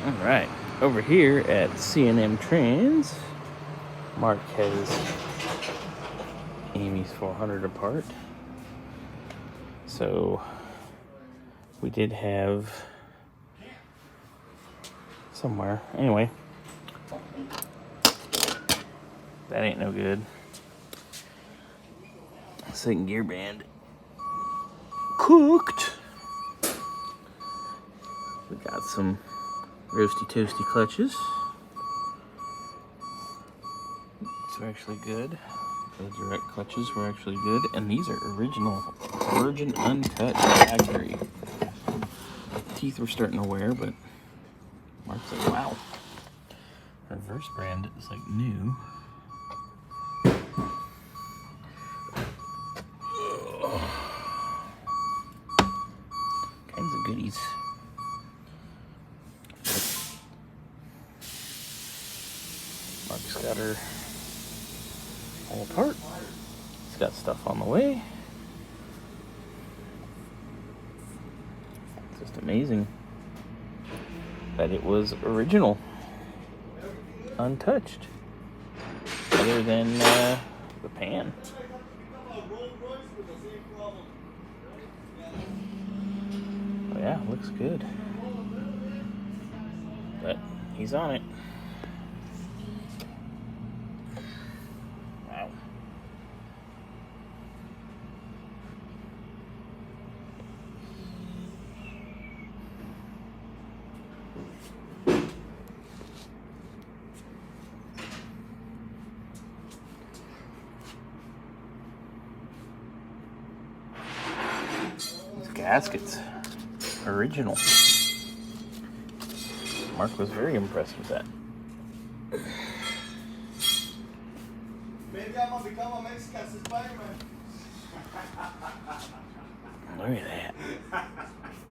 All right, over here at C&M Trans, Mark has Amy's 400 apart. So we did have somewhere. Anyway, that ain't no good. Second gear band cooked. We got some roasty toasty clutches. These are actually good. The direct clutches were actually good, and these are original, virgin, untouched factory. Teeth were starting to wear, but Mark's like, wow. Reverse brand is like new. Kinds of goodies. Mark's got her all apart. He's got stuff on the way. It's just amazing that it was original, untouched, other than the pan. Oh yeah, looks good. But he's on it. Wow. These gaskets, original. Mark was very impressed with that. Maybe I'm gonna become a Mexican Spider-Man. Look at that.